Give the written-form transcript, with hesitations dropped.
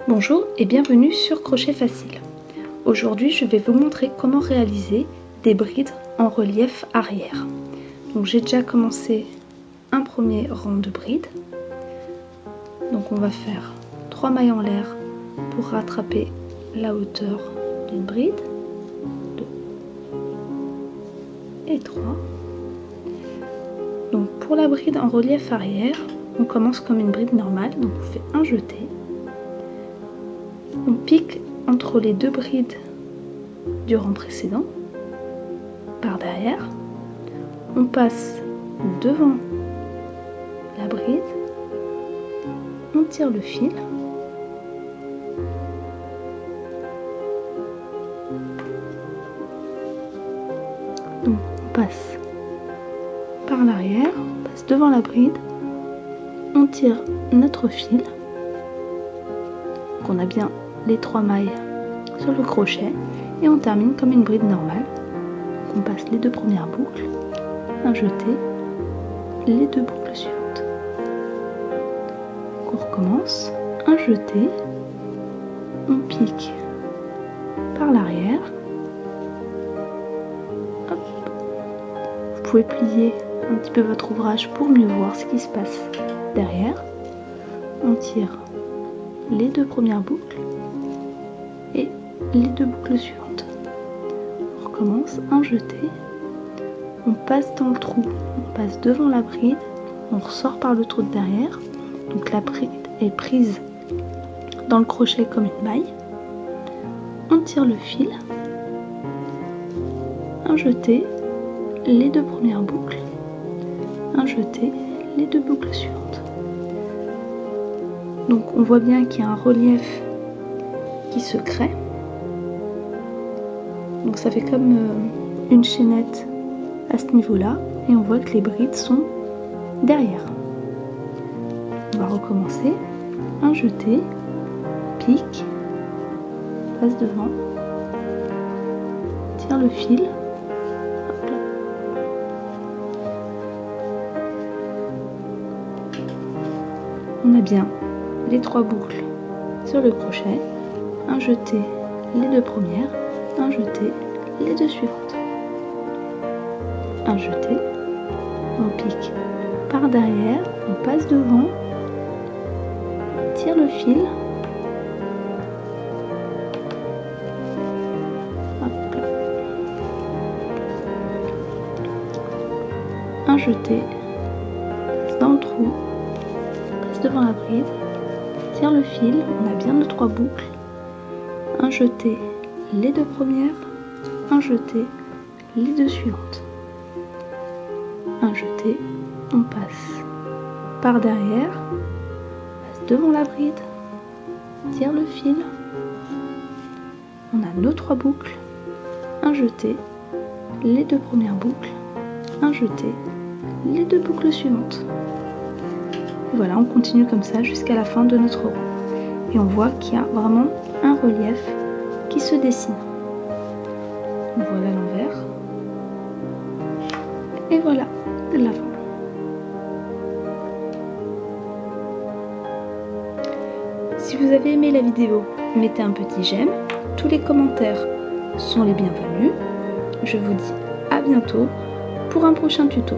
Bonjour et bienvenue sur Crochet Facile. Aujourd'hui, je vais vous montrer comment réaliser des brides en relief arrière. Donc j'ai déjà commencé un premier rang de brides. Donc on va faire 3 mailles en l'air pour rattraper la hauteur d'une bride. 2 et 3. Donc pour la bride en relief arrière, on commence comme une bride normale. Donc on fait un jeté. On pique entre les deux brides du rang précédent, par derrière. On passe devant la bride. On tire le fil. Donc on passe par l'arrière, on passe devant la bride. On tire notre fil. Donc on a bien les 3 mailles sur le crochet et on termine comme une bride normale. Donc on passe les 2 premières boucles, un jeté, les 2 boucles suivantes. Donc on recommence, un jeté, on pique par l'arrière. Vous pouvez plier un petit peu votre ouvrage pour mieux voir ce qui se passe derrière. On tire les 2 premières boucles et les 2 boucles suivantes. On recommence, un jeté, on passe dans le trou, on passe devant la bride, on ressort par le trou de derrière, donc la bride est prise dans le crochet comme une maille, on tire le fil, un jeté, les 2 premières boucles, un jeté, les 2 boucles suivantes. Donc on voit bien qu'il y a un relief qui se crée. Donc ça fait comme une chaînette à ce niveau-là et on voit que les brides sont derrière. On va recommencer. Un jeté, pique, passe devant, tire le fil. Hop là. On a bien les 3 boucles sur le crochet, un jeté, les 2 premières, un jeté, les 2 suivantes, un jeté, on pique par derrière, on passe devant, tire le fil, hop là. Un jeté, passe dans le trou, passe devant la bride, tire le fil, on a bien nos 3 boucles, un jeté, les 2 premières, un jeté, les 2 suivantes, un jeté, on passe par derrière, passe devant la bride, tire le fil, on a nos 3 boucles, un jeté, les 2 premières boucles, un jeté, les 2 boucles suivantes. Et voilà, on continue comme ça jusqu'à la fin de notre rang. Et on voit qu'il y a vraiment un relief qui se dessine. Voilà l'envers. Et voilà l'avant. Si vous avez aimé la vidéo, mettez un petit j'aime. Tous les commentaires sont les bienvenus. Je vous dis à bientôt pour un prochain tuto.